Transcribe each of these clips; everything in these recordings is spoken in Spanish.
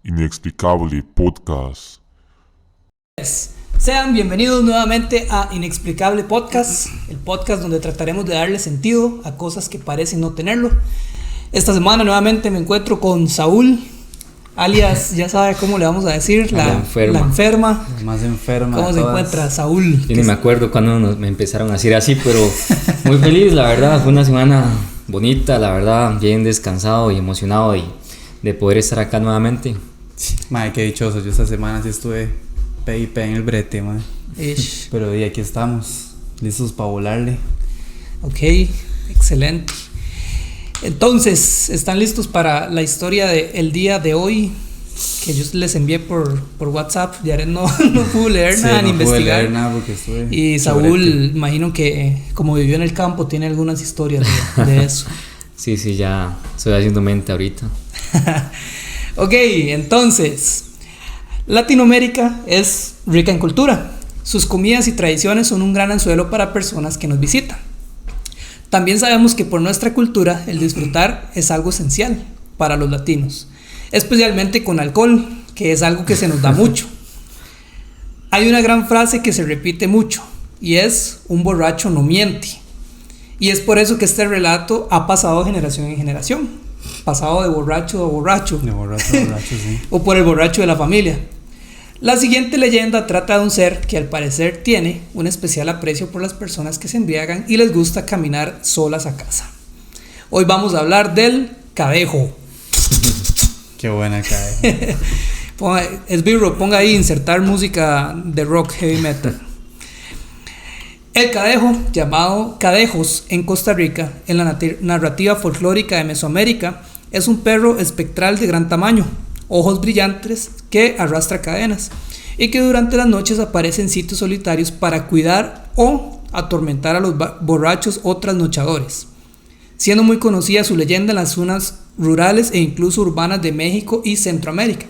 Inexplicable Podcast. Sean bienvenidos nuevamente a Inexplicable Podcast, el podcast donde trataremos de darle sentido a cosas que parecen no tenerlo. Esta semana nuevamente me encuentro con Saúl, alias, ya sabe cómo le vamos a decir, la enferma. La más enferma. ¿Cómo se encuentra Saúl? Yo ni me acuerdo cuando me empezaron a decir así, pero muy feliz, la verdad. Fue una semana bonita, la verdad, bien descansado y emocionado de poder estar acá nuevamente. Madre, qué dichoso. Yo esta semana sí estuve pe en el brete, madre. Pero de aquí estamos, listos para volarle. Ok, excelente. Entonces, ¿están listos para la historia del día de hoy? Que yo les envié por WhatsApp. Yaret no pude leer nada ni investigar. No pude leer nada porque estuve. Y Saúl, imagino que como vivió en el campo, tiene algunas historias de eso. Sí, ya estoy haciendo mente ahorita. Ok, entonces, Latinoamérica es rica en cultura. Sus comidas y tradiciones son un gran anzuelo para personas que nos visitan. También sabemos que por nuestra cultura el disfrutar es algo esencial para los latinos, especialmente con alcohol, que es algo que se nos da mucho. Hay una gran frase que se repite mucho y es: un borracho no miente. Y es por eso que este relato ha pasado de generación en generación, pasado de borracho a borracho. De borracho a borracho, sí. O por el borracho de la familia. La siguiente leyenda trata de un ser que al parecer tiene un especial aprecio por las personas que se embriagan y les gusta caminar solas a casa. Hoy vamos a hablar del cadejo. Qué buena cadejo. Esbirro, ponga ahí insertar música de rock heavy metal. El cadejo, llamado cadejos en Costa Rica, en la narrativa folclórica de Mesoamérica, es un perro espectral de gran tamaño, ojos brillantes, que arrastra cadenas y que durante las noches aparece en sitios solitarios para cuidar o atormentar a los borrachos o trasnochadores, siendo muy conocida su leyenda en las zonas rurales e incluso urbanas de México y Centroamérica.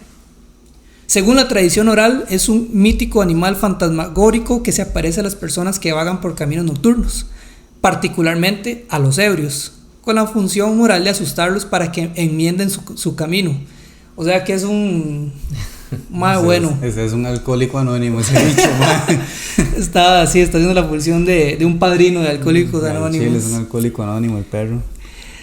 Según la tradición oral, es un mítico animal fantasmagórico que se aparece a las personas que vagan por caminos nocturnos, particularmente a los ebrios, con la función moral de asustarlos para que enmienden su camino. O sea que es un más bueno. Ese es un alcohólico anónimo, ese bicho, Está haciendo la función de un padrino de alcohólicos anónimos. Chile es un alcohólico anónimo, el perro.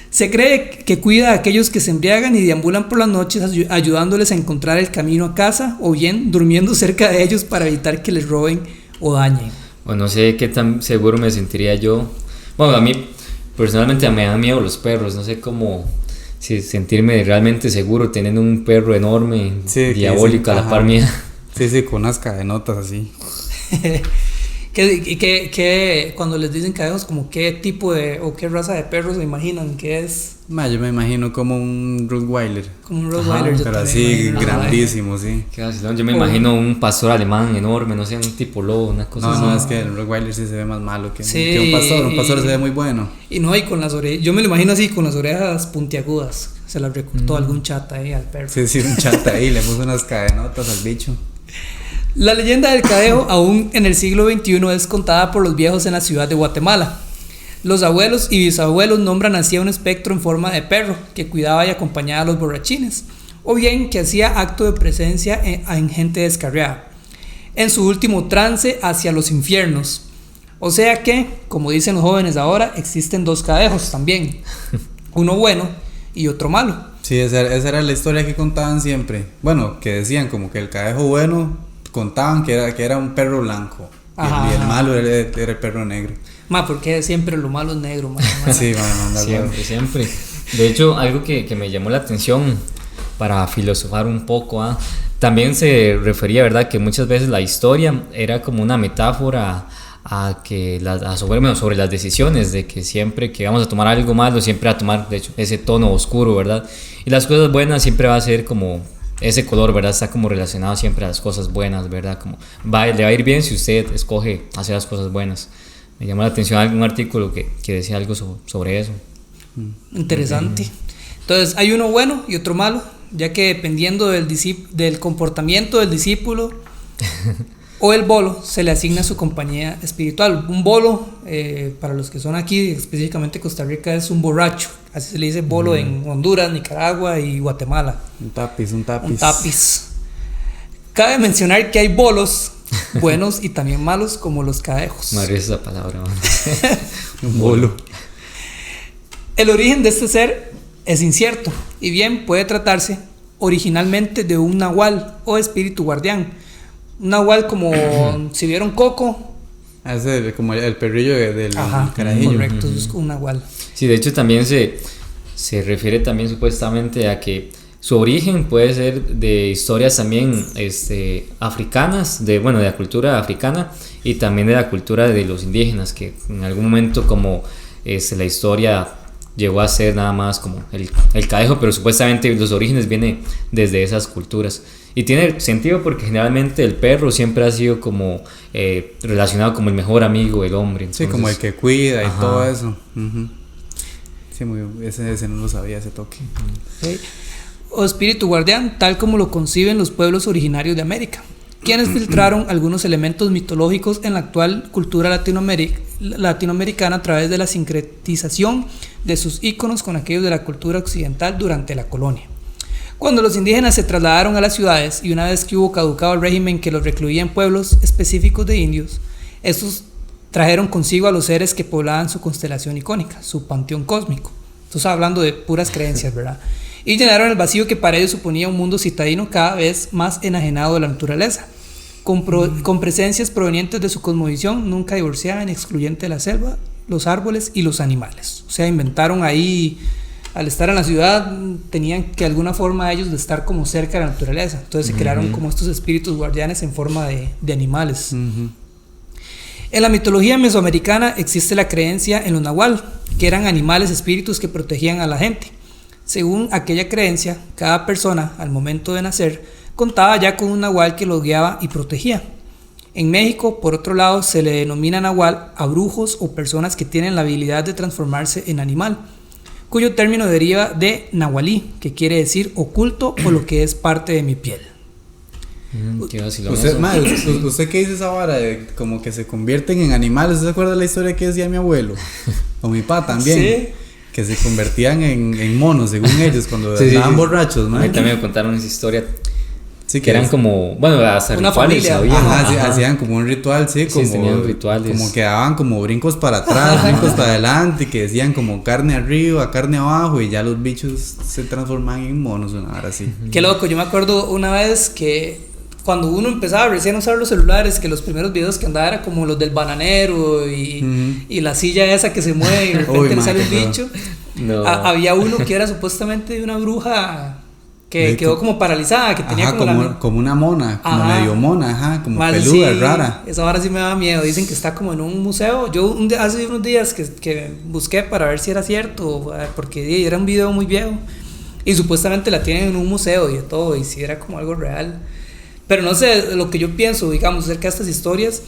Se cree que cuida a aquellos que se embriagan y deambulan por las noches ayudándoles a encontrar el camino a casa, o bien durmiendo cerca de ellos para evitar que les roben o dañen. Bueno, no sé qué tan seguro me sentiría yo. Bueno, a mí personalmente me dan miedo los perros. No sé cómo sentirme realmente seguro teniendo un perro enorme, diabólico, a la par mía. Sí, con unas cadenotas así. ¿Qué cuando les dicen cadejos, como qué tipo de o qué raza de perros se imaginan que es? Yo me imagino como un Rottweiler. Como un Rottweiler, pero así grandísimo, sí. Yo me imagino un pastor alemán enorme, no sé, un tipo lobo, una cosa así. No, es que el Rottweiler sí se ve más malo que un pastor. Un pastor se ve muy bueno. Y con las orejas, yo me lo imagino así, con las orejas puntiagudas. Se las recortó algún chata ahí al perro. Sí, un chata ahí, le puso unas cadenotas al bicho. La leyenda del cadejo, aún en el siglo XXI, es contada por los viejos en la ciudad de Guatemala. Los abuelos y bisabuelos nombran así a un espectro en forma de perro que cuidaba y acompañaba a los borrachines, o bien que hacía acto de presencia en gente descarriada, en su último trance hacia los infiernos. O sea que, como dicen los jóvenes ahora, existen dos cadejos también, uno bueno y otro malo. Sí, esa era la historia que contaban siempre. Bueno, que decían como que el cadejo bueno contaban que era un perro blanco. Y el malo era el perro negro. Porque siempre lo malo es negro, Sí, siempre. De hecho, algo que me llamó la atención para filosofar un poco, también se refería, ¿verdad?, que muchas veces la historia era como una metáfora sobre las decisiones, de que siempre que vamos a tomar algo malo, siempre a tomar, de hecho, ese tono oscuro, ¿verdad? Y las cosas buenas siempre va a ser como ese color, ¿verdad? Está como relacionado siempre a las cosas buenas, ¿verdad? Como le va a ir bien si usted escoge hacer las cosas buenas. Me llamó la atención algún artículo que decía algo sobre eso. Interesante. Entonces, hay uno bueno y otro malo, ya que dependiendo del comportamiento del discípulo, o el bolo se le asigna a su compañía espiritual. Un bolo, para los que son aquí, específicamente Costa Rica, es un borracho. Así se le dice bolo en Honduras, Nicaragua y Guatemala. Un tapiz. Un tapiz. Cabe mencionar que hay bolos buenos y también malos, como los cadejos. Madre, esa palabra, man. Un bolo. El origen de este ser es incierto, y bien puede tratarse originalmente de un nahual o espíritu guardián. Un nahual, como si vieron Coco. Es como el perrillo del carajillo. Correcto, es un nahual. Sí, de hecho también se refiere también supuestamente a que su origen puede ser de historias también africanas, de la cultura africana y también de la cultura de los indígenas, que en algún momento como la historia llegó a ser nada más como el cadejo, pero supuestamente los orígenes vienen desde esas culturas. Y tiene sentido porque generalmente el perro siempre ha sido como relacionado como el mejor amigo del hombre. Entonces, sí, como el que cuida y todo eso. Sí, ese no lo sabía, ese toque. Okay. O espíritu guardián, tal como lo conciben los pueblos originarios de América, quienes filtraron algunos elementos mitológicos en la actual cultura latinoamericana a través de la sincretización de sus íconos con aquellos de la cultura occidental durante la colonia. Cuando los indígenas se trasladaron a las ciudades y una vez que hubo caducado el régimen que los recluía en pueblos específicos de indios, estos trajeron consigo a los seres que poblaban su constelación icónica, su panteón cósmico. Entonces, hablando de puras creencias, ¿verdad? Y llenaron el vacío que para ellos suponía un mundo citadino cada vez más enajenado de la naturaleza, con presencias provenientes de su cosmovisión nunca divorciada ni excluyente de la selva, los árboles y los animales. O sea, inventaron ahí, al estar en la ciudad, tenían que alguna forma ellos de estar como cerca de la naturaleza. Entonces se crearon como estos espíritus guardianes en forma de animales. En la mitología mesoamericana existe la creencia en los nahual, que eran animales espíritus que protegían a la gente. Según aquella creencia, cada persona al momento de nacer contaba ya con un nahual que los guiaba y protegía. En México, por otro lado, se le denomina nahual a brujos o personas que tienen la habilidad de transformarse en animal, cuyo término deriva de nahualí, que quiere decir oculto o lo que es parte de mi piel. ¿Usted qué dice esa vara de como que se convierten en animales? ¿Usted se acuerda de la historia que decía mi abuelo? O mi papá también. Sí. Que se convertían en monos, según ellos, cuando estaban borrachos, ¿no? A mí también me contaron esa historia. Sí, que eran como, hasta una rituales familia. Ajá. Hacían como un ritual, como tenían rituales. Como que daban como brincos para atrás, brincos para adelante, y que decían como carne arriba, carne abajo, y ya los bichos se transforman en monos, una hora así. Qué loco, yo me acuerdo una vez que cuando uno empezaba recién a usar los celulares, que los primeros videos que andaba era como los del bananero y la silla esa que se mueve y de repente le sale un bicho. No. Había uno que era supuestamente de una bruja que quedó como paralizada, que tenía como una mona, como medio mona, como peluda, rara. Esa ahora sí me da miedo. Dicen que está como en un museo. Yo hace unos días que busqué para ver si era cierto, porque era un video muy viejo y supuestamente la tienen en un museo y de todo, y si era como algo real. Pero no sé, lo que yo pienso, digamos, acerca de estas historias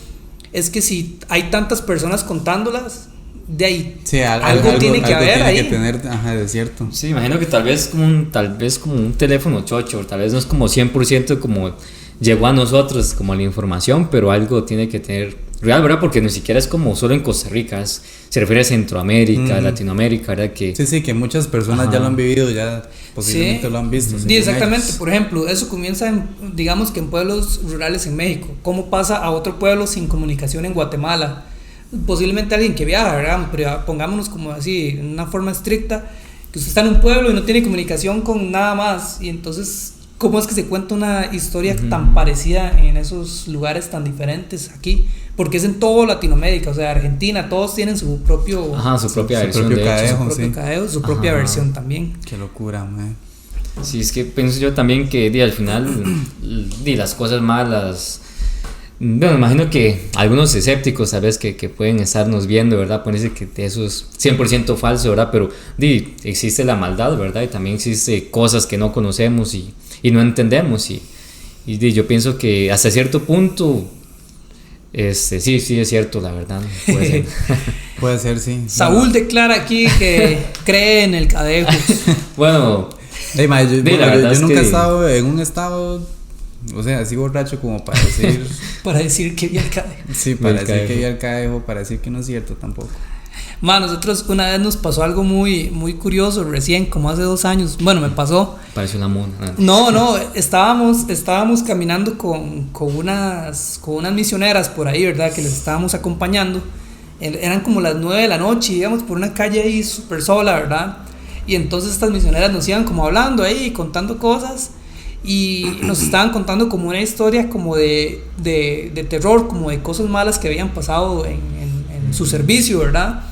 es que si hay tantas personas contándolas, de ahí algo tiene que haber ahí. Que tener, de cierto. Sí, imagino que tal vez como un teléfono chocho, tal vez no es como 100% como llegó a nosotros como la información, pero algo tiene que tener real, ¿verdad? Porque ni siquiera es como solo en Costa Rica, se refiere a Centroamérica, Latinoamérica, ¿verdad? Sí, que muchas personas ya lo han vivido, ya posiblemente lo han visto. Sí, exactamente. Ellos. Por ejemplo, eso comienza digamos que en pueblos rurales en México. ¿Cómo pasa a otro pueblo sin comunicación en Guatemala? Posiblemente alguien que viaja, ¿verdad? Pero pongámonos como así, en una forma estricta, que usted está en un pueblo y no tiene comunicación con nada más, y entonces, ¿cómo es que se cuenta una historia tan parecida en esos lugares tan diferentes aquí? Porque es en todo Latinoamérica, o sea, Argentina, todos tienen su propio... su propia versión, propio cadejo, su propio cadejo, su propia versión también. Qué locura, man. Sí, es que pienso yo también que al final las cosas malas... Bueno, imagino que algunos escépticos, ¿sabes? Que pueden estarnos viendo, ¿verdad? Ponerse que eso es 100% falso, ¿verdad? Pero existe la maldad, ¿verdad? Y también existe cosas que no conocemos y no entendemos. Y yo pienso que hasta cierto punto, sí es cierto, la verdad. Puede ser, puede ser, sí. Saúl declara aquí que cree en el cadejo. Bueno, yo nunca he estado en un estado O sea, así borracho como para decir. Para decir que vi al Cadejo. Sí, para decir que vi al Cadejo, para decir que no es cierto tampoco. Nosotros una vez nos pasó algo muy, muy curioso, recién, como hace 2 años. Bueno, me pasó. Pareció una mona. No, estábamos caminando con unas misioneras por ahí, ¿verdad? Que les estábamos acompañando. Eran como las 9 de la noche, íbamos por una calle ahí súper sola, ¿verdad? Y entonces estas misioneras nos iban como hablando ahí, contando cosas. Y nos estaban contando como una historia como de terror, como de cosas malas que habían pasado en su servicio, ¿verdad?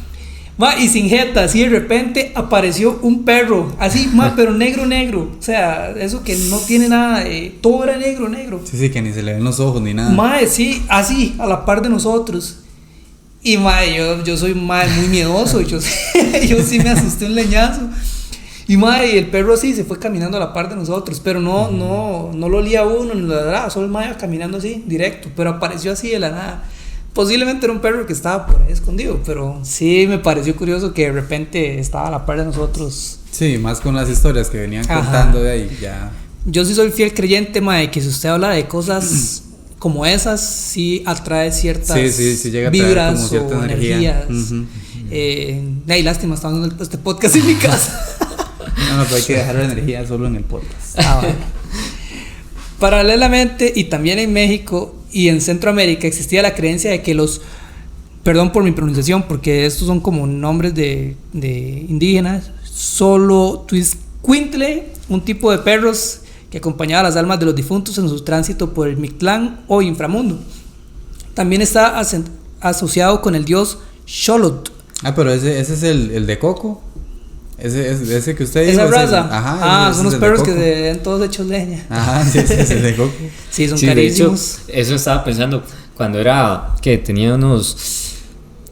Y sin jeta, así de repente apareció un perro, así, pero negro, o sea, eso que no tiene nada, todo era negro. Sí, que ni se le ven los ojos ni nada. Sí, así, a la par de nosotros. Y yo soy muy miedoso, yo sí me asusté un leñazo. Y el perro así se fue caminando a la par de nosotros, pero no lo olía a uno ni lo ladraba, solo el iba caminando así, directo, pero apareció así de la nada. Posiblemente era un perro que estaba por ahí escondido, pero sí me pareció curioso que de repente estaba a la par de nosotros. Sí, más con las historias que venían contando de ahí, ya. Yo sí soy fiel creyente, que si usted habla de cosas como esas, sí atrae ciertas llega a vibras como cierta o energía. Hay lástima, estamos haciendo este podcast en mi casa. No, pero hay que dejar la energía solo en el podcast. Bueno. Paralelamente, y también en México y en Centroamérica, existía la creencia de que perdón por mi pronunciación, porque estos son como nombres de indígenas, Xolotuixcuintle, un tipo de perros que acompañaba a las almas de los difuntos en su tránsito por el Mictlán o inframundo. También está asociado con el dios Xolotl. Pero ese es el de Coco. Ese que usted dijo. Esa raza. Son los perros que se ven todos hechos leña. Sí, es el de Coco. Sí, son carísimos. De hecho, eso estaba pensando cuando tenía unos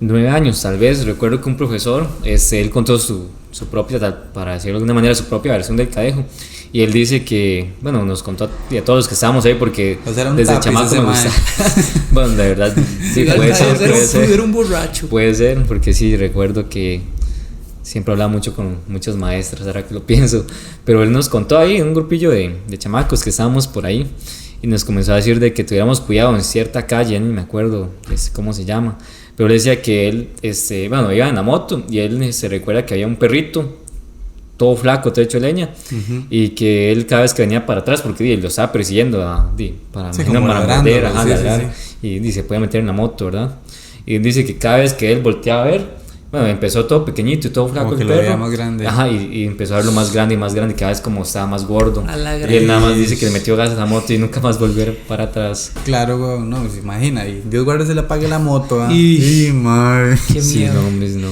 9 años, tal vez. Recuerdo que un profesor, él contó su propia, para decirlo de alguna manera, su propia versión del Cadejo. Y él dice que, nos contó a todos los que estábamos ahí, porque desde chamaco me gusta. Bueno, de verdad, sí, puede ser. Era un borracho. Puede ser, porque sí, recuerdo que siempre hablaba mucho con muchas maestras, ahora que lo pienso. Pero él nos contó ahí, un grupillo de chamacos que estábamos por ahí, y nos comenzó a decir de que tuviéramos cuidado en cierta calle, ni me acuerdo cómo se llama. Pero él decía que él, iba en la moto, y él se recuerda que había un perrito, todo flaco, todo hecho de leña, y que él cada vez que venía para atrás, porque él lo estaba persiguiendo para morder, y se podía meter en la moto, ¿verdad? Y él dice que cada vez que él volteaba a ver, empezó todo pequeñito y todo flaco, como que el perro, lo veía más grande. Y empezó a verlo más grande y más grande, cada vez como estaba más gordo. Y él nada más dice que le metió gas a la moto y nunca más volver para atrás. Claro, güey, no, se imagina, y Dios guarde se le apague la moto. Qué sí, no, hombres, no.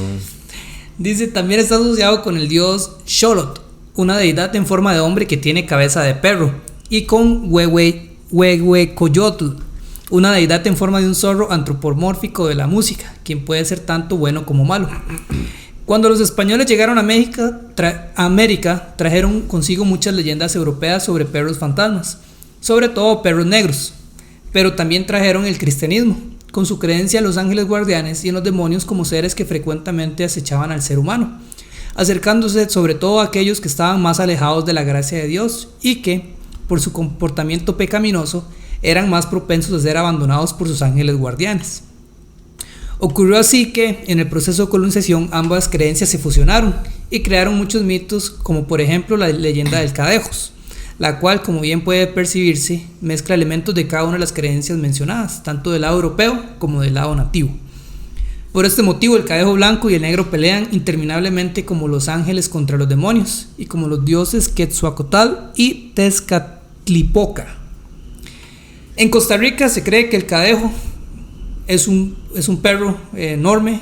Dice, también está asociado con el dios Xolotl, una deidad en forma de hombre que tiene cabeza de perro, y con Huehuecoyotl, una deidad en forma de un zorro antropomórfico de la música, quien puede ser tanto bueno como malo. Cuando los españoles llegaron a América, trajeron consigo muchas leyendas europeas sobre perros fantasmas, sobre todo perros negros, pero también trajeron el cristianismo, con su creencia en los ángeles guardianes y en los demonios como seres que frecuentemente acechaban al ser humano, acercándose sobre todo a aquellos que estaban más alejados de la gracia de Dios y que, por su comportamiento pecaminoso, eran más propensos a ser abandonados por sus ángeles guardianes. Ocurrió así que, en el proceso de colonización, ambas creencias se fusionaron y crearon muchos mitos, como por ejemplo la leyenda del Cadejos, la cual, como bien puede percibirse, mezcla elementos de cada una de las creencias mencionadas, tanto del lado europeo como del lado nativo. Por este motivo, el Cadejo blanco y el negro pelean interminablemente como los ángeles contra los demonios y como los dioses Quetzalcóatl y Tezcatlipoca. En Costa Rica se cree que el Cadejo es un perro enorme,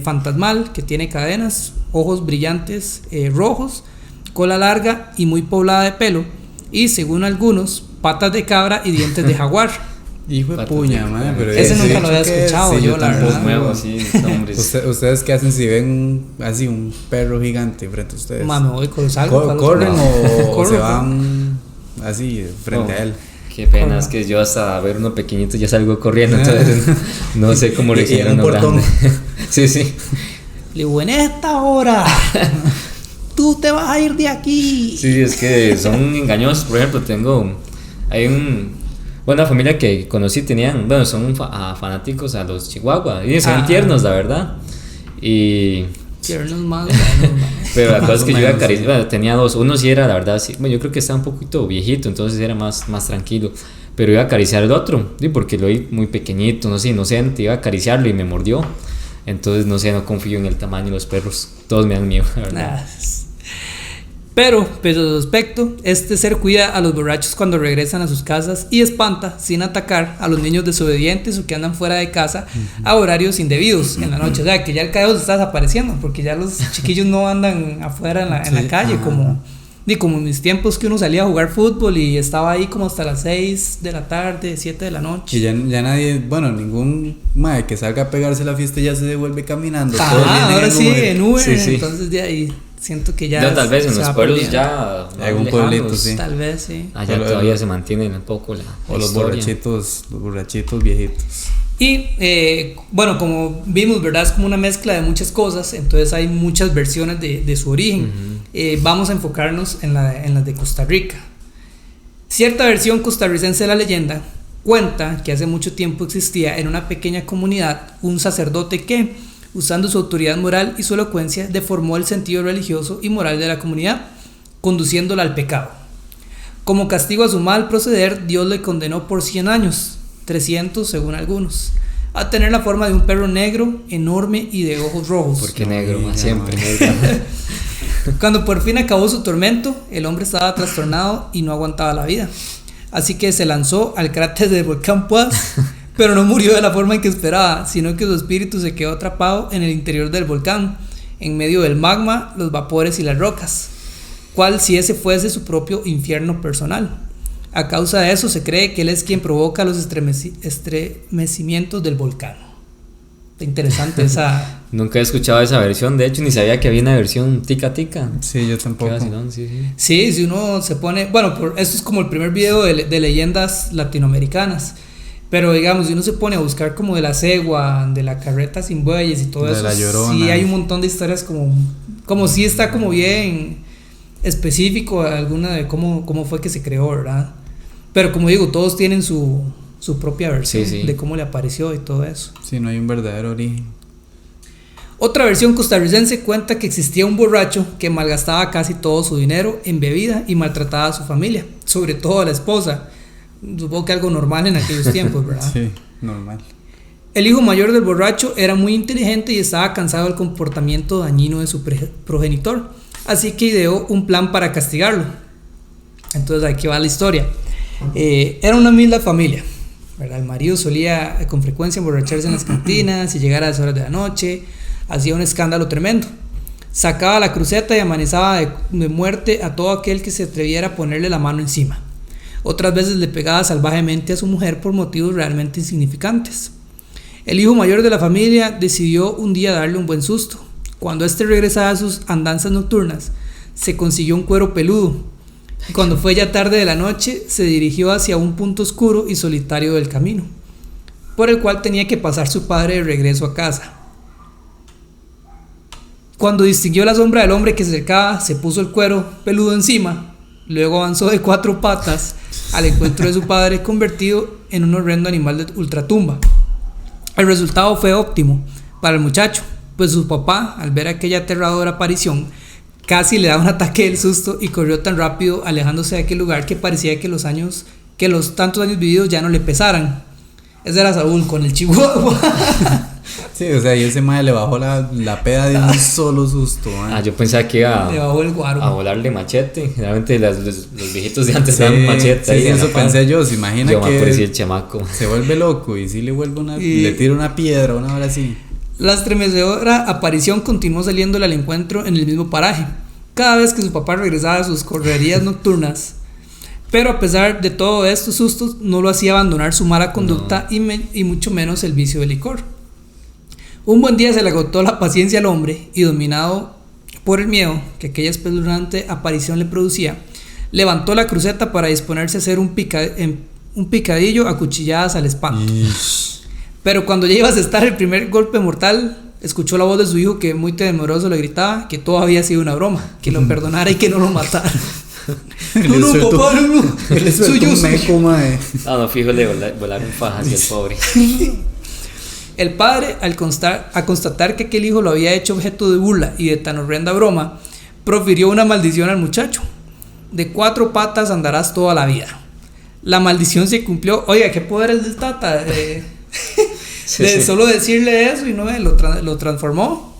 fantasmal, que tiene cadenas, ojos brillantes rojos, cola larga y muy poblada de pelo, y según algunos, patas de cabra y dientes de jaguar. Hijo de puña, madre, pero ese nunca lo había escuchado yo, la verdad. Nuevo, sí, ¿Ustedes qué hacen si ven así un perro gigante frente a ustedes? Me voy con salgo. ¿Corren o se van así frente a él? Qué pena, es que yo hasta ver uno pequeñito ya salgo corriendo, entonces no sé cómo le hicieron uno grande. Sí. Le digo, en esta hora tú te vas a ir de aquí. Sí, es que son engañosos. Por ejemplo, tengo Hay una familia que conocí, tenían, bueno, son fanáticos a los Chihuahua, y son tiernos, la verdad. Y tiernos más. pero la cosa es que yo iba a acariciar, bueno, tenía dos, uno sí era, la verdad, sí, bueno, yo creo que estaba un poquito viejito, entonces era más tranquilo, pero iba a acariciar el otro, ¿sí? Porque lo vi muy pequeñito, no sé, inocente, iba a acariciarlo y me mordió. Entonces, no sé, no confío en el tamaño de los perros, todos me dan miedo, la verdad. Pero, pese a su aspecto, este ser cuida a los borrachos cuando regresan a sus casas y espanta, sin atacar, a los niños desobedientes o que andan fuera de casa a horarios indebidos en la noche. O sea, que ya el caos está desapareciendo, porque ya los chiquillos no andan afuera en la calle, como en mis tiempos que uno salía a jugar fútbol y estaba ahí como hasta las 6 de la tarde, 7 de la noche. Y ya nadie, bueno, ningún mae que salga a pegarse la fiesta ya se devuelve caminando. Ahora sí, en Uber, sí. Entonces de ahí siento que ya... No, tal vez en los pueblos ya... Hay un pueblito, sí. Tal vez, sí. Allá todavía se mantienen un poco la o los borrachitos viejitos. Y bueno, como vimos, ¿verdad? Es como una mezcla de muchas cosas, entonces hay muchas versiones de su origen. Vamos a enfocarnos en las de Costa Rica. Cierta versión costarricense de la leyenda cuenta que hace mucho tiempo existía en una pequeña comunidad un sacerdote que, usando su autoridad moral y su elocuencia, deformó el sentido religioso y moral de la comunidad, conduciéndola al pecado. Como castigo a su mal proceder, Dios le condenó por 100 años, 300 según algunos, a tener la forma de un perro negro, enorme y de ojos rojos. ¿Por qué negro? Siempre negro. Cuando por fin acabó su tormento, el hombre estaba trastornado y no aguantaba la vida. Así que se lanzó al cráter del volcán Poás, pero no murió de la forma en que esperaba, sino que su espíritu se quedó atrapado en el interior del volcán, en medio del magma, los vapores y las rocas, cual si ese fuese su propio infierno personal. A causa de eso se cree que él es quien provoca los estremecimientos del volcán. Interesante esa... Nunca he escuchado esa versión, de hecho ni sabía que había una versión tica. Sí, yo tampoco. Sí, si uno se pone... Bueno, esto es como el primer video de leyendas latinoamericanas. Pero digamos, si uno se pone a buscar como de la cegua, de la carreta sin bueyes y todo de eso, la Llorona. Sí hay un montón de historias como si está como bien específico alguna de cómo fue que se creó, ¿verdad? Pero como digo, todos tienen su propia versión de cómo le apareció y todo eso. Sí, no hay un verdadero origen. Otra versión costarricense cuenta que existía un borracho que malgastaba casi todo su dinero en bebida y maltrataba a su familia, sobre todo a la esposa. Supongo que algo normal en aquellos tiempos, ¿verdad? Sí, normal. El hijo mayor del borracho era muy inteligente y estaba cansado del comportamiento dañino de su progenitor, así que ideó un plan para castigarlo. Entonces aquí va la historia. Era una humilde familia, ¿verdad? El marido solía con frecuencia emborracharse en las cantinas y llegar a las horas de la noche, hacía un escándalo tremendo. Sacaba la cruceta y amenazaba de muerte a todo aquel que se atreviera a ponerle la mano encima. Otras veces le pegaba salvajemente a su mujer por motivos realmente insignificantes. El hijo mayor de la familia decidió un día darle un buen susto. Cuando éste regresaba a sus andanzas nocturnas, se consiguió un cuero peludo. Y cuando fue ya tarde de la noche, se dirigió hacia un punto oscuro y solitario del camino, por el cual tenía que pasar su padre de regreso a casa. Cuando distinguió la sombra del hombre que se acercaba, se puso el cuero peludo encima. Luego avanzó de 4 patas al encuentro de su padre, convertido en un horrendo animal de ultratumba. El resultado fue óptimo para el muchacho, pues su papá, al ver aquella aterradora aparición, casi le da un ataque del susto y corrió tan rápido, alejándose de aquel lugar, que parecía que los tantos años vividos ya no le pesaran. Ese era Saúl con el chihuahua. Sí, o sea, y ese madre le bajó la peda de un solo susto. Yo pensaba que iba le bajó el guaro. A volarle machete. Realmente los viejitos de antes daban machete. Sí, eso pensé yo. Se imagina yo que parecía el chamaco. Se vuelve loco y sí le tira una piedra, una hora así. La estremecedora aparición continuó saliéndole al encuentro en el mismo paraje, cada vez que su papá regresaba a sus correrías nocturnas. Pero a pesar de todos estos sustos, no lo hacía abandonar su mala conducta y mucho menos el vicio del licor. Un buen día se le agotó la paciencia al hombre y, dominado por el miedo que aquella espeluznante aparición le producía, levantó la cruceta para disponerse a hacer un picadillo a cuchilladas al espanto. Pero cuando ya iba a asestar el primer golpe mortal, escuchó la voz de su hijo que muy temeroso le gritaba que todo había sido una broma, que lo perdonara y que no lo matara. No, papá, no. Él le sueltó un meco, mae. Ah, no, fijo, le volaron fajas y el pobre. El padre, al constatar que aquel hijo lo había hecho objeto de burla y de tan horrenda broma, profirió una maldición al muchacho. De 4 patas andarás toda la vida. La maldición se cumplió. Oiga, qué poder es del tata. Sí. Solo decirle eso y no lo transformó.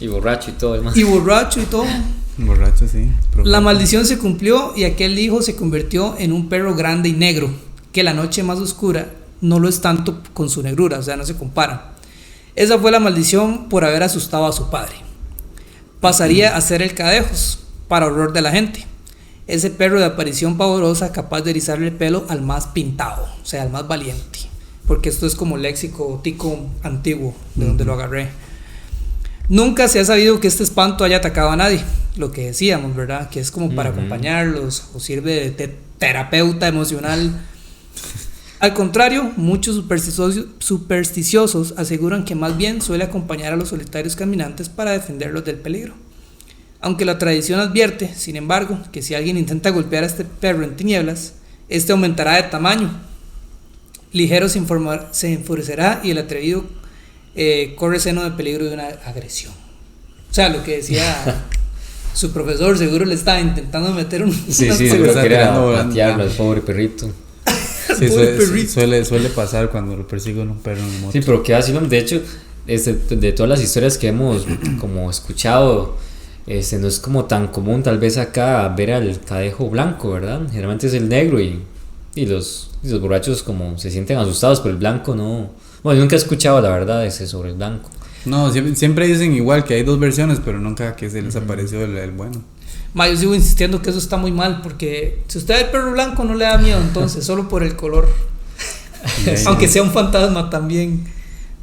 Y borracho y todo, hermano. Y borracho y todo. Borracho, sí. La maldición se cumplió y aquel hijo se convirtió en un perro grande y negro, que la noche más oscura no lo es tanto con su negrura, o sea, no se compara. Esa fue la maldición por haber asustado a su padre. Pasaría a ser el Cadejos, para horror de la gente. Ese perro de aparición pavorosa capaz de erizarle el pelo al más pintado, o sea, al más valiente. Porque esto es como léxico tico antiguo, de donde lo agarré. Nunca se ha sabido que este espanto haya atacado a nadie, lo que decíamos, ¿verdad? Que es como para acompañarlos o sirve de terapeuta emocional. Al contrario, muchos supersticiosos aseguran que más bien suele acompañar a los solitarios caminantes para defenderlos del peligro. Aunque la tradición advierte, sin embargo, que si alguien intenta golpear a este perro en tinieblas, este aumentará de tamaño. Ligero se enfurecerá y el atrevido corre seno de peligro de una agresión. O sea, lo que decía su profesor, seguro le estaba intentando meter un... Sí, seguro que era patearlo al pobre perrito. Sí, suele pasar cuando lo persiguen un perro en moto. Sí, pero qué así, de hecho, de todas las historias que hemos como escuchado, no es como tan común tal vez acá ver al cadejo blanco, ¿verdad? Generalmente es el negro y los borrachos como se sienten asustados, pero el blanco no. Bueno, yo nunca he escuchado la verdad sobre el blanco. No, siempre dicen igual que hay 2 versiones, pero nunca que se les apareció el bueno. Yo sigo insistiendo que eso está muy mal, porque si usted ve el perro blanco no le da miedo, entonces, solo por el color. Aunque sea un fantasma también.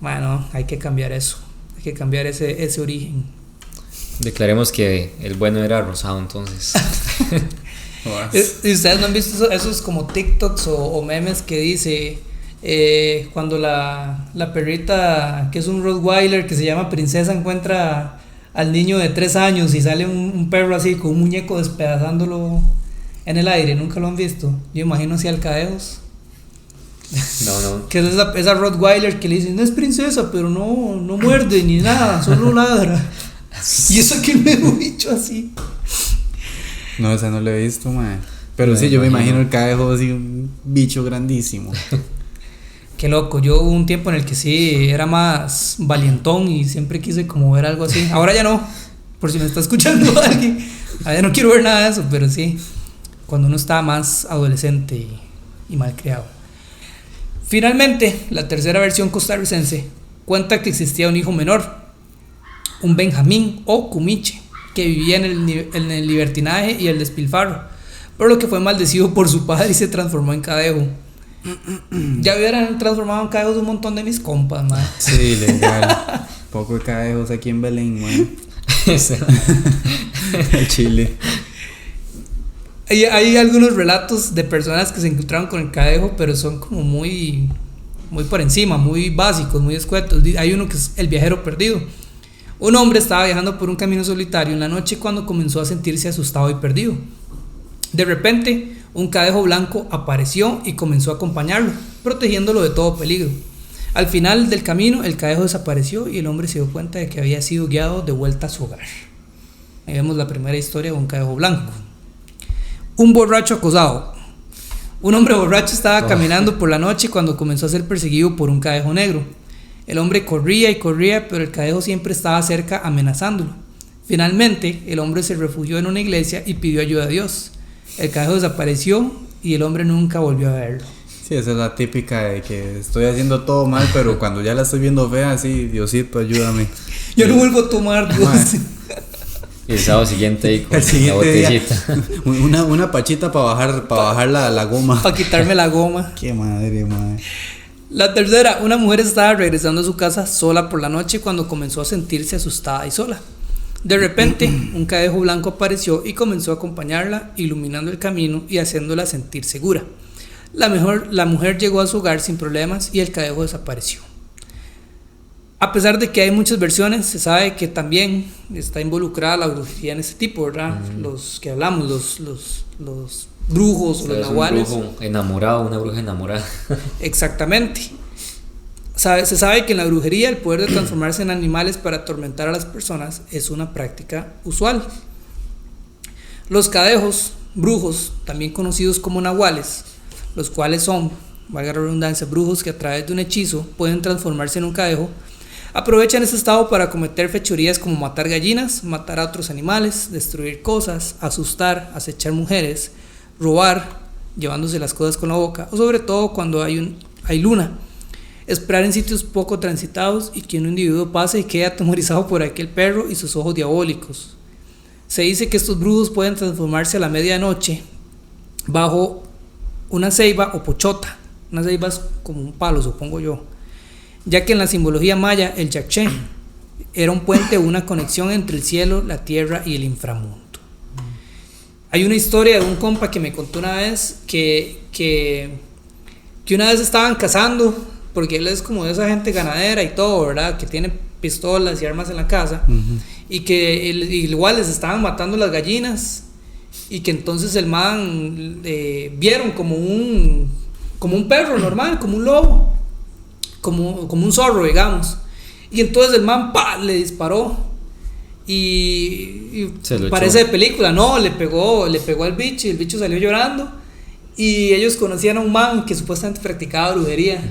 Bueno, hay que cambiar eso. Hay que cambiar ese origen. Declaremos que el bueno era rosado, entonces. ¿Y ustedes no han visto esos como TikToks o memes que dice cuando la perrita, que es un Rottweiler que se llama Princesa, encuentra al niño de 3 años y sale un perro así con un muñeco despedazándolo en el aire? ¿Nunca lo han visto? Yo imagino así al Cadejos. No. Que es esa Rottweiler que le dicen, no es princesa, pero no muerde ni nada, solo ladra. Y eso que me he dicho así. No, esa no lo he visto, man. Pero sí, yo me imagino el Cadejo así, un bicho grandísimo. Qué loco, yo hubo un tiempo en el que sí era más valientón y siempre quise como ver algo así. Ahora ya no, por si me está escuchando alguien. Ahora ya no quiero ver nada de eso, pero sí, cuando uno estaba más adolescente y malcriado. Finalmente, la tercera versión costarricense cuenta que existía un hijo menor, un Benjamín o Cumiche, que vivía en el libertinaje y el despilfarro, por lo que fue maldecido por su padre y se transformó en Cadejo. Ya hubieran transformado en Cadejos un montón de mis compas, man. Sí, legal. Poco de Cadejos aquí en Belén, man. El Chile. Hay algunos relatos de personas que se encontraron con el Cadejo, pero son como muy por encima, muy básicos, muy escuetos. Hay uno que es el viajero perdido. Un hombre estaba viajando por un camino solitario en la noche cuando comenzó a sentirse asustado y perdido. De repente, un cadejo blanco apareció y comenzó a acompañarlo, protegiéndolo de todo peligro. Al final del camino, el cadejo desapareció y el hombre se dio cuenta de que había sido guiado de vuelta a su hogar. Ahí vemos la primera historia de un cadejo blanco. Un borracho acosado. Un hombre borracho estaba caminando por la noche cuando comenzó a ser perseguido por un cadejo negro. El hombre corría y corría, pero el cadejo siempre estaba cerca amenazándolo. Finalmente, el hombre se refugió en una iglesia y pidió ayuda a Dios. El cadejo desapareció y el hombre nunca volvió a verlo. Sí, esa es la típica de que estoy haciendo todo mal, pero cuando ya la estoy viendo fea, sí, Diosito, ayúdame. Yo no vuelvo a tomar, Dios. Y el sábado siguiente ahí con la botellita. Una pachita para bajar la goma. Para quitarme la goma. Qué madre. La tercera, una mujer estaba regresando a su casa sola por la noche cuando comenzó a sentirse asustada y sola. De repente, un cadejo blanco apareció y comenzó a acompañarla, iluminando el camino y haciéndola sentir segura. La mujer llegó a su hogar sin problemas y el cadejo desapareció. A pesar de que hay muchas versiones, se sabe que también está involucrada la brujería en este tipo, ¿verdad? Los que hablamos, los brujos o los nahuales. Un brujo enamorado, una bruja enamorada. Exactamente. Se sabe que en la brujería el poder de transformarse en animales para atormentar a las personas es una práctica usual. Los cadejos, brujos, también conocidos como nahuales, los cuales son, valga la redundancia, brujos que a través de un hechizo pueden transformarse en un cadejo, aprovechan ese estado para cometer fechorías como matar gallinas, matar a otros animales, destruir cosas, asustar, acechar mujeres, robar, llevándose las cosas con la boca, o sobre todo cuando hay luna, esperar en sitios poco transitados y que un individuo pase y quede atemorizado por aquel perro y sus ojos diabólicos. Se dice que estos brujos pueden transformarse a la medianoche bajo una ceiba o pochota. Una ceiba es como un palo, supongo yo, ya que en la simbología maya el yaché era un puente o una conexión entre el cielo, la tierra y el inframundo. Hay una historia de un compa que me contó una vez que una vez estaban cazando, porque él es como de esa gente ganadera y todo, ¿verdad? Que tiene pistolas y armas en la casa, y que igual les estaban matando las gallinas, y que entonces el man vieron como un perro normal, como un lobo, como un zorro, digamos, y entonces el man le disparó y parece de película, no, le pegó al bicho y el bicho salió llorando, y ellos conocían a un man que supuestamente practicaba brujería,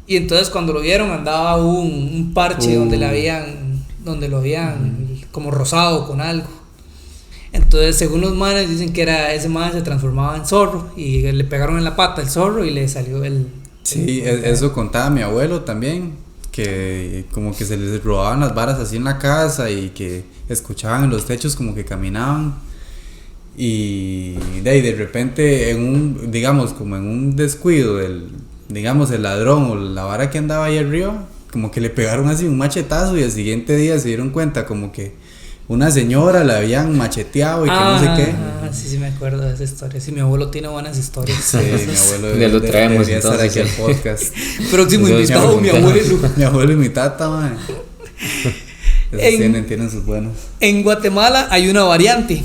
y entonces cuando lo vieron andaba un parche donde lo habían como rosado con algo. Entonces, según los manes, dicen que ese man se transformaba en zorro y le pegaron en la pata el zorro y le salió Sí, eso contaba mi abuelo también, que como que se les robaban las varas así en la casa y que escuchaban en los techos como que caminaban, y de repente digamos como en un descuido el ladrón o la vara que andaba ahí arriba, como que le pegaron así un machetazo, y al siguiente día se dieron cuenta como que una señora la habían macheteado y que no sé qué. Sí me acuerdo de esa historia. Sí, mi abuelo tiene buenas historias. Sí, mi abuelo ya lo traemos debería estar aquí al podcast. Próximo invitado, mi abuelo. Mi abuelo y mi tata, man. Tienen sus buenos. En Guatemala hay una variante.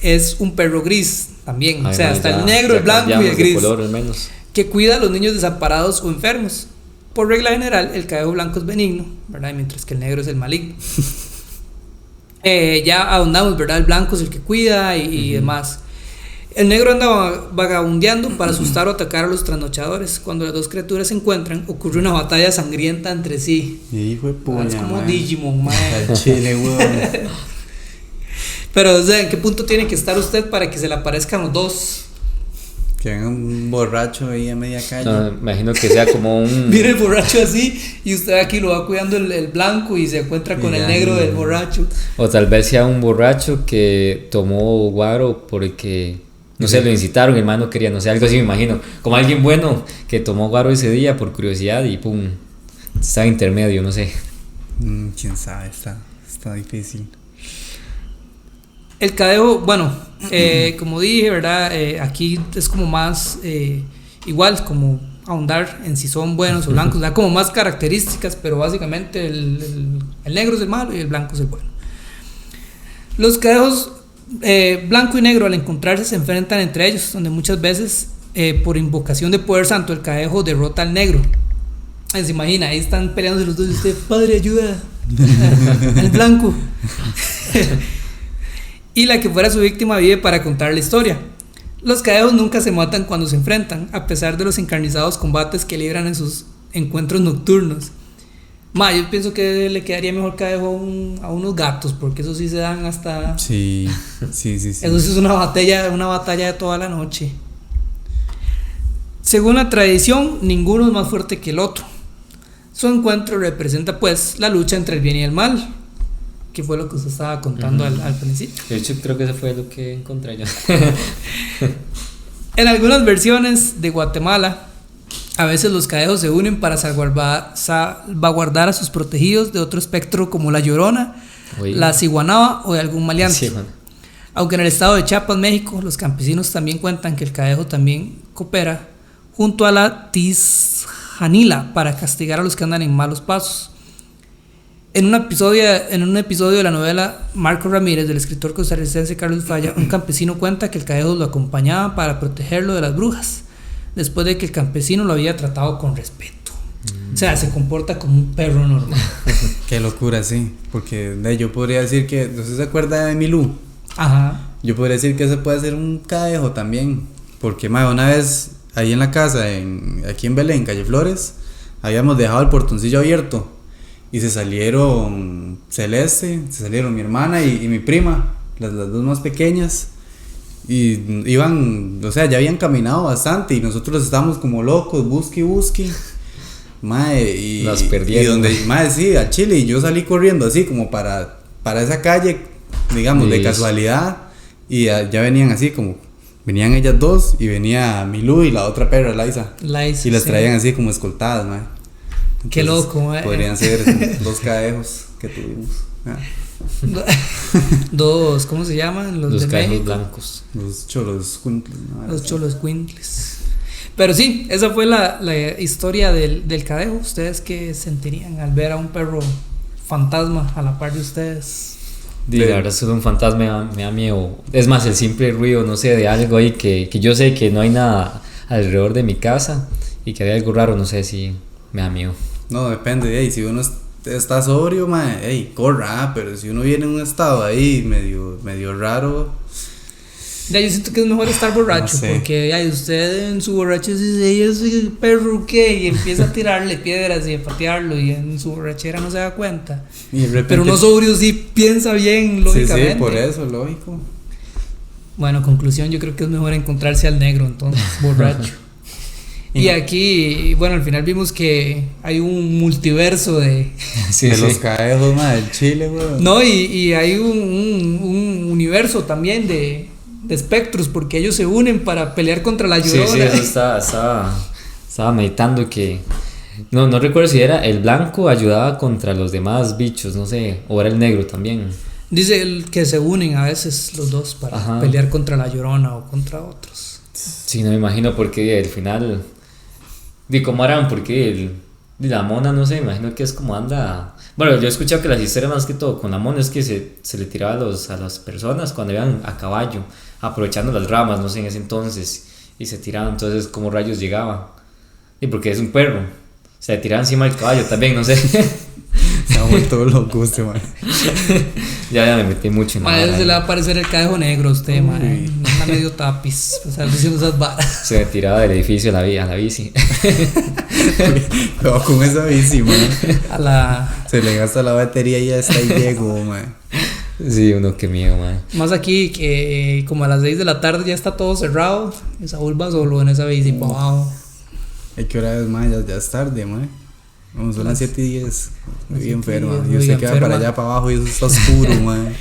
Es un perro gris también. O sea, está el negro, el blanco y el gris. Color, al menos. Que cuida a los niños desamparados o enfermos. Por regla general, el cadejo blanco es benigno, ¿verdad? Mientras que el negro es el maligno. Ya ahondamos, ¿verdad? El blanco es el que cuida y demás. El negro anda vagabundeando para asustar o atacar a los trasnochadores. Cuando las dos criaturas se encuentran, ocurre una batalla sangrienta entre sí. Hijo de puña, es como man. Digimon, man. Al chile, weón. Pero, o sea, ¿en qué punto tiene que estar usted para que se le aparezcan los dos? Que venga un borracho ahí a media calle. No, imagino que sea como un... Viene el borracho así y usted aquí lo va cuidando el blanco y se encuentra con el negro del borracho. O tal vez sea un borracho que tomó guaro porque, no sé, lo incitaron, el man no quería, no sé, algo así me imagino. Como alguien bueno que tomó guaro ese día por curiosidad y pum, está intermedio, no sé. Quién sabe, está difícil. El cadejo, bueno, como dije, ¿verdad? Aquí es como más igual, como ahondar en si son buenos o blancos, da como más características, pero básicamente el negro es el malo y el blanco es el bueno. Los cadejos blanco y negro al encontrarse se enfrentan entre ellos, donde muchas veces por invocación de poder santo el cadejo derrota al negro. Se imagina, ahí están peleándose los dos y usted, padre, ayuda al blanco. Y la que fuera su víctima vive para contar la historia. Los cadejos nunca se matan cuando se enfrentan, a pesar de los encarnizados combates que libran en sus encuentros nocturnos. Yo pienso que le quedaría mejor cadejo a unos gatos, porque eso sí se dan hasta... Sí. Eso sí es una batalla de toda la noche. Según la tradición, ninguno es más fuerte que el otro. Su encuentro representa pues la lucha entre el bien y el mal, que fue lo que usted estaba contando al principio. De hecho, creo que eso fue lo que encontré yo. En algunas versiones de Guatemala, a veces los cadejos se unen para salvaguardar a sus protegidos de otro espectro como la Llorona, la Ciguanaba o de algún maleante. Sí, bueno. Aunque en el estado de Chiapas, México, los campesinos también cuentan que el cadejo también coopera junto a la Tizjanila para castigar a los que andan en malos pasos. En un episodio de la novela Marco Ramírez, del escritor costarricense Carlos Falla, un campesino cuenta que el Cadejos lo acompañaba para protegerlo de las brujas, después de que el campesino lo había tratado con respeto. O sea, se comporta como un perro normal. Qué locura, sí. Porque yo podría decir que, ¿usted se acuerda de Milú? Ajá. Yo podría decir que ese puede ser un cadejo también. Porque, una vez ahí en la casa, aquí en Belén, Calle Flores, habíamos dejado el portoncillo abierto. Y se salieron Celeste, se salieron mi hermana y mi prima, las dos más pequeñas. Y iban, o sea, ya habían caminado bastante y nosotros estábamos como locos, busque. Mae, y las perdieron. Y donde, mae, sí, al Chile, y yo salí corriendo así como para esa calle, digamos, de casualidad. Y ya venían así como, venían ellas dos y venía Milú y la otra perra, Liza. Y las traían así como escoltadas, mae. Entonces, qué loco, podrían ser 2 cadejos que tuvimos. Dos, ¿cómo se llaman? Los de cadejos México. blancos. Los choloscuintles. Los choloscuintles. Pero sí, esa fue la historia del cadejo. ¿Ustedes qué sentirían al ver a un perro fantasma a la par de ustedes? La verdad es que un fantasma me da miedo. Es más, el simple ruido, no sé, de algo ahí que yo sé que no hay nada alrededor de mi casa y que hay algo raro, no sé si me da miedo. No, depende, si uno está sobrio, corra, pero si uno viene en un estado ahí medio raro. Yo siento que es mejor estar borracho, no sé. Porque usted en su borracho dice, ese perro qué, y empieza a tirarle piedras y a patearlo, y en su borrachera no se da cuenta. Y de repente, pero uno sobrio sí piensa bien, lógicamente. Sí, por eso, lógico. Bueno, conclusión, yo creo que es mejor encontrarse al negro entonces, borracho. Y aquí, bueno, al final vimos que hay un multiverso de los cadejos, del Chile, weón. No, y hay un universo también de espectros, porque ellos se unen para pelear contra la Llorona. Sí, eso estaba meditando que no recuerdo si era el blanco ayudaba contra los demás bichos, no sé, o era el negro también. Dice que se unen a veces los dos para pelear contra la Llorona o contra otros. Sí, no me imagino porque al final cómo harán, porque la mona, no sé, me imagino que es como anda. Bueno, yo he escuchado que las historias más que todo con la mona es que se le tiraba a las personas cuando iban a caballo, aprovechando las ramas, no sé, en ese entonces, y se tiraban, entonces como rayos llegaba. Y porque es un perro, se le tiraba encima del caballo también, no sé. Se ha vuelto loco usted, man. Ya me metí mucho en la se le va a aparecer el cadejo negro a usted, man. Anda medio tapiz, o sea, diciendo esas varas. Se me tiraba del edificio a la bici. Pero con esa bici, man. Se le gasta la batería y ya está ahí llegó, man. Sí, uno qué miedo, man. Más aquí que como a las 6 de la tarde ya está todo cerrado. Y Saúl va solo en esa bici para abajo. ¿Qué hora es, man? Ya es tarde, man. Vamos, son las 7:10. Muy enferma. Y usted queda para allá para abajo y eso está oscuro, man.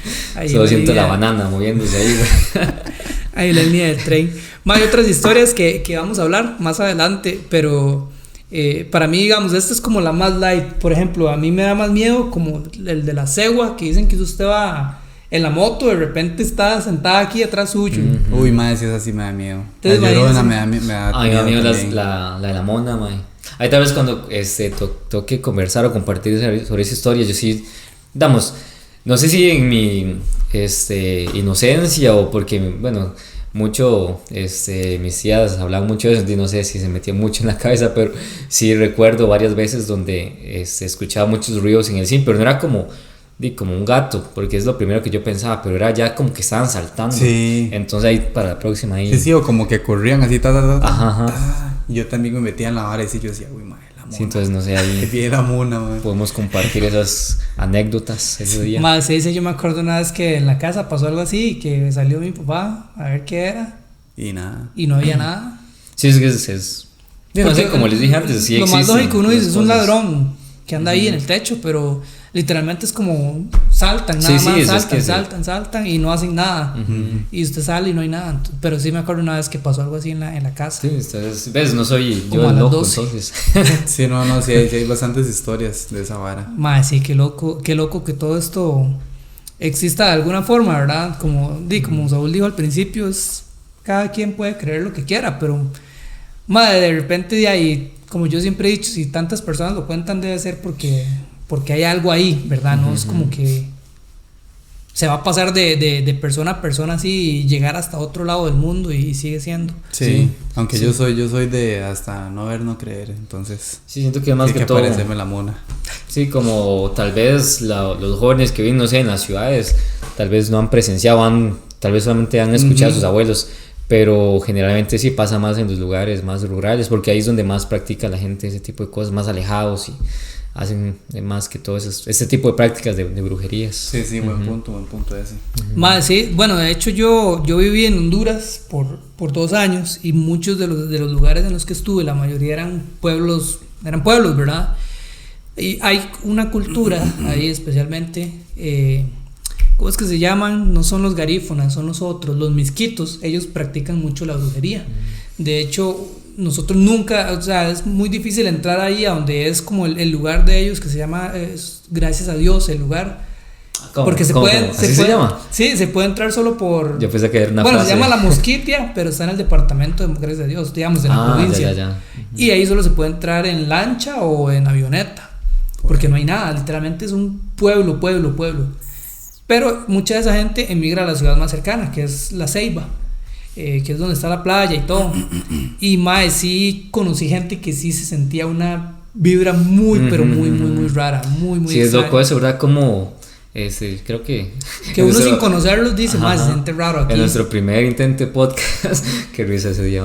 Solo siento la banana moviéndose ahí, güey. Ahí la línea del tren. Hay otras historias que vamos a hablar más adelante, pero para mí, digamos, esta es como la más light. Por ejemplo, a mí me da más miedo como el de la cegua, que dicen que usted va en la moto, de repente está sentada aquí atrás suyo. Uy, madre, si es así me da miedo. La Llorona me da miedo. Ay, me da miedo la de la mona, madre. Ahí tal vez cuando toque conversar o compartir sobre esa historia, yo sí, no sé si en mi inocencia o porque, bueno, mis tías hablaban mucho de eso y no sé si se metía mucho en la cabeza, pero sí recuerdo varias veces donde escuchaba muchos ruidos en el cine, pero no era como un gato, porque es lo primero que yo pensaba, pero era ya como que estaban saltando. Sí. Entonces ahí para la próxima ahí. Sí, o como que corrían así, Ajá. Yo también me metía en la vara y sí, yo decía, uy, madre, la mona. Sí, entonces no sé, ahí la mona, man. Podemos compartir esas anécdotas ese día. Más se dice, yo me acuerdo una vez que en la casa pasó algo así, que salió mi papá a ver qué era. Y nada. Y no había nada. Sí, es no sé, como les dije antes, sí lo existen. Lo más lógico, uno dice, es un ladrón que anda ahí en el techo, pero literalmente es como saltan, nada más, saltan y no hacen nada. Y usted sale y no hay nada. Pero sí me acuerdo una vez que pasó algo así en la casa. Sí, entonces, ves, no soy como yo el loco, 12. entonces. Sí, no, sí hay bastantes historias de esa vara. Madre, sí, qué loco que todo esto exista de alguna forma, ¿verdad? Como Saúl dijo al principio, es cada quien puede creer lo que quiera, pero madre, de repente de ahí, como yo siempre he dicho, si tantas personas lo cuentan debe ser porque porque hay algo ahí, ¿verdad? No es como que se va a pasar de persona a persona así y llegar hasta otro lado del mundo y sigue siendo. Sí, aunque sí. Yo soy de hasta no ver, no creer, entonces sí, siento que más que todo parecerme la mona. Sí, como tal vez los jóvenes que viven, no sé, en las ciudades, tal vez no han presenciado, tal vez solamente han escuchado a sus abuelos, pero generalmente sí pasa más en los lugares más rurales, porque ahí es donde más practica la gente ese tipo de cosas, más alejados, y hacen más que todo ese tipo de prácticas de brujerías. Sí, buen punto ese. Más, sí, bueno, de hecho yo viví en Honduras por 2 años, y muchos de los lugares en los que estuve, la mayoría eran pueblos, ¿verdad? Y hay una cultura ahí especialmente, ¿cómo es que se llaman? No son los garífonas, son los otros, los misquitos. Ellos practican mucho la brujería. De hecho, nosotros nunca, o sea, es muy difícil entrar ahí a donde es como el lugar de ellos, que se llama, gracias a Dios, el lugar. ¿Cómo? Porque se llama? Sí, se puede entrar solo por... Yo pensé que era una Bueno, frase. se llama La Mosquitia, pero está en el departamento de Gracias a Dios, digamos, de la provincia. Ya. Y ahí solo se puede entrar en lancha o en avioneta, porque no hay nada, literalmente es un pueblo. Pero mucha de esa gente emigra a la ciudad más cercana, que es La Ceiba, que es donde está la playa y todo. Y mae, sí conocí gente que sí se sentía una vibra pero muy rara, muy sí, extraña. Es loco eso, ¿verdad? Como creo que uno sin conocerlos dice, más se siente raro aquí. En nuestro primer intento de podcast, que risa ese día,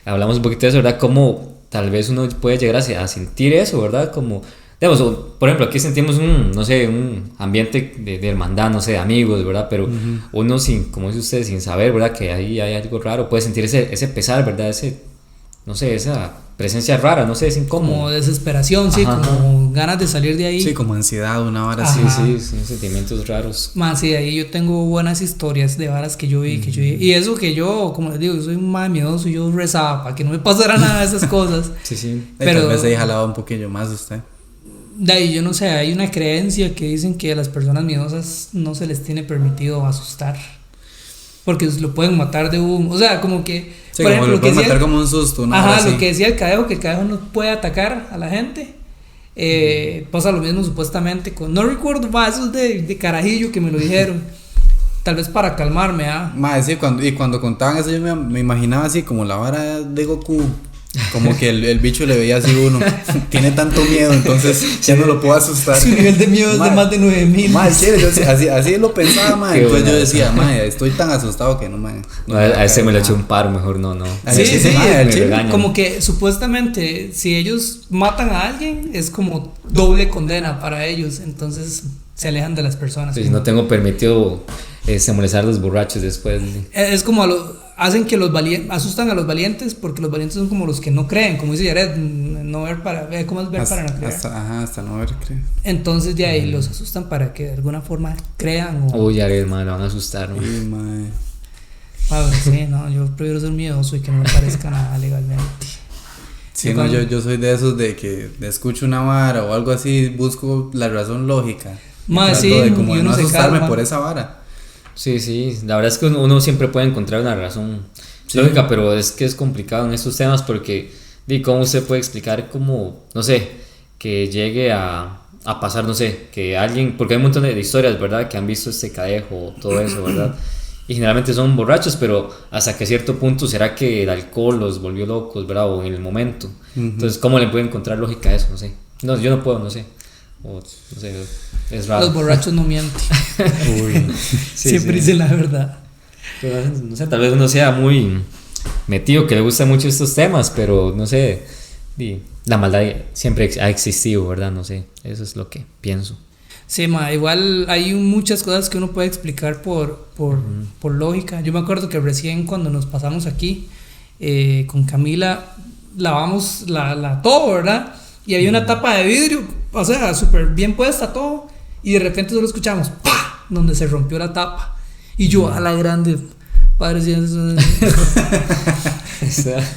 hablamos un poquito de eso, ¿verdad? Como tal vez uno puede llegar a sentir eso, ¿verdad? Como, digamos, por ejemplo, aquí sentimos un ambiente de hermandad, no sé, de amigos, ¿verdad? Pero uno como dice usted, sin saber, ¿verdad? Que ahí hay algo raro, puede sentir ese pesar, ¿verdad? No sé, esa presencia rara, no sé, es incómodo. Como desesperación, sí, como ganas de salir de ahí. Sí, como ansiedad, una vara así. Sí, son sentimientos raros. Más, sí, ahí yo tengo buenas historias de varas que yo vi, y eso que yo, como les digo, yo soy más miedoso, yo rezaba para que no me pasara nada de esas cosas. Sí. Pero tal vez ahí jalaba un poquillo más usted. De ahí yo no sé, hay una creencia que dicen que a las personas miedosas no se les tiene permitido asustar, porque lo pueden matar de o sea, como que, sí, por ejemplo, lo pueden matar como un susto, ¿no? Lo que decía el cadejo, que el cadejo no puede atacar a la gente. Pasa lo mismo supuestamente no recuerdo más, eso de carajillo que me lo dijeron, tal vez para calmarme. Sí, cuando contaban eso yo me imaginaba así como la vara de Goku. Como que el bicho le veía así uno. Tiene tanto miedo, entonces ya no lo puedo asustar. Su nivel de miedo es de más de 9,000. Así lo pensaba, entonces yo decía, estoy tan asustado que no, a ese me lo eché un paro, mejor no. Sí, como que supuestamente si ellos matan a alguien es como doble condena para ellos, entonces se alejan de las personas. Sí, no tengo permitido molestar a los borrachos después. Es como hacen que asustan a los valientes, porque los valientes son como los que no creen, como dice Jared, no ver para ver, ¿cómo es ver para no creer? Hasta no ver creer. Entonces de ahí los asustan para que de alguna forma crean. Uy, Jared, man, lo van a asustar, ¿no? Sí, no, yo prefiero ser miedoso y que no me parezca nada legalmente. Sí, no, yo soy de esos de que escucho una vara o algo así, busco la razón lógica. Sí, de como de no asustarme por esa vara. Sí, la verdad es que uno siempre puede encontrar una razón lógica, pero es que es complicado en estos temas porque, ¿cómo usted puede explicar cómo, no sé, que llegue a pasar, no sé, que alguien, porque hay un montón de historias, ¿verdad?, que han visto este cadejo, todo eso, ¿verdad? Y generalmente son borrachos, pero hasta que cierto punto será que el alcohol los volvió locos, ¿verdad?, o en el momento. Entonces, ¿cómo le puede encontrar lógica a eso? No sé. No, yo no puedo, no sé. O, no sé, es raro. Los borrachos no mienten. Siempre dicen la verdad. Pero, no sé, tal vez uno sea muy metido, que le gustan mucho estos temas, pero no sé, la maldad siempre ha existido, ¿verdad? No sé, eso es lo que pienso. Sí, igual hay muchas cosas que uno puede explicar por lógica. Yo me acuerdo que recién cuando nos pasamos aquí con Camila lavamos todo, ¿verdad? Y había una tapa de vidrio, o sea, súper bien puesta todo, y de repente solo escuchamos ¡pah!, donde se rompió la tapa. Y yo, a la grande, padre,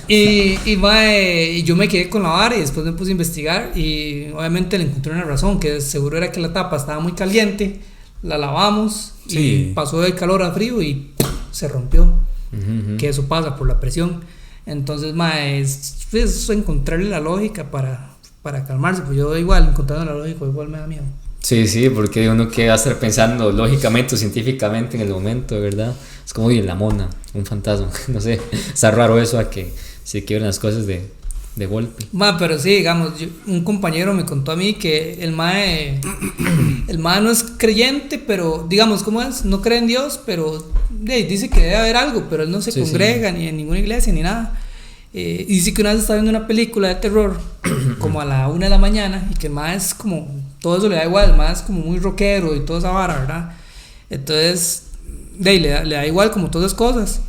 y yo me quedé con la vara y después me puse a investigar y obviamente le encontré una razón, que seguro era que la tapa estaba muy caliente, la lavamos y pasó de calor a frío y se rompió. Que eso pasa por la presión. Entonces es encontrarle la lógica para para calmarse, pues yo igual, encontrando la lógica, igual me da miedo. Sí, sí, porque uno que va a estar pensando lógicamente o científicamente en el momento, ¿verdad? Es como, oye, la mona, un fantasma, no sé, está raro eso a que se quiebren las cosas de golpe. Pero sí, digamos, un compañero me contó a mí que el mae no es creyente, pero digamos, ¿cómo es? No cree en Dios, pero dice que debe haber algo, pero él no se congrega ni en ninguna iglesia ni nada. Y dice que una vez está viendo una película de terror como a la 1 de la mañana y que el mae es como, todo eso le da igual, el mae es como muy rockero y toda esa vara, ¿verdad? Entonces, le da igual como todas esas cosas.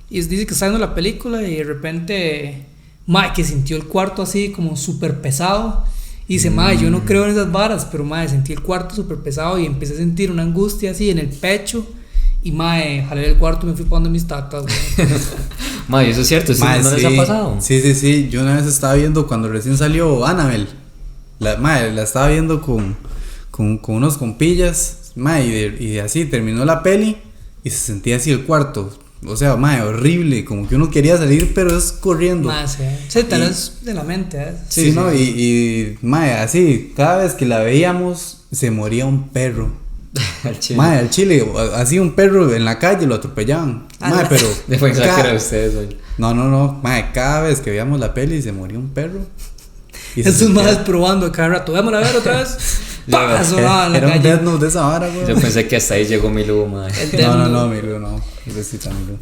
Y dice que está viendo la película y de repente, que sintió el cuarto así como súper pesado. Y dice, yo no creo en esas varas, pero sentí el cuarto súper pesado y empecé a sentir una angustia así en el pecho. Y jalé el cuarto y me fui poniendo mis tatas, güey. Eso es cierto, ¿no les ha pasado? Sí, yo una vez estaba viendo cuando recién salió Annabelle. La estaba viendo con unos compillas, y así terminó la peli y se sentía así el cuarto. O sea, horrible, como que uno quería salir, pero es corriendo. Sí, tal vez de la mente, ¿eh? Sí, ¿no? Y así, cada vez que la veíamos, se moría un perro. Al chile, así un perro en la calle lo atropellaban. Pero. Después que era ustedes hoy. No. Cada vez que veíamos la peli, se moría un perro. Esos más probando cada rato. Vámonos a ver otra vez. Era un Death Note de esa vara, güey. Yo pensé que hasta ahí llegó Milú, madre. No, Milú no. Milú.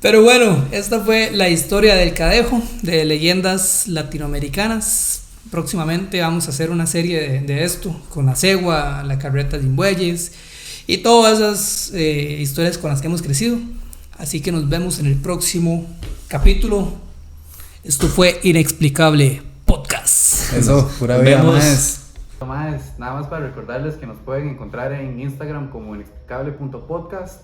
Pero bueno, esta fue la historia del Cadejo, de leyendas latinoamericanas. Próximamente vamos a hacer una serie de esto, con la cegua, la carreta sin bueyes y todas esas historias con las que hemos crecido. Así que nos vemos en el próximo capítulo. Esto fue Inexplicable Podcast. Eso, pura vida más. Nada más para recordarles que nos pueden encontrar en Instagram como inexplicable.podcast,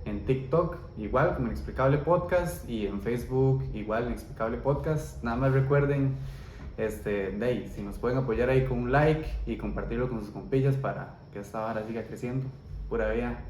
en TikTok igual como Inexplicable Podcast y en Facebook igual Inexplicable Podcast. Nada más recuerden, si nos pueden apoyar ahí con un like y compartirlo con sus compillas para que esta vara siga creciendo. Pura vida.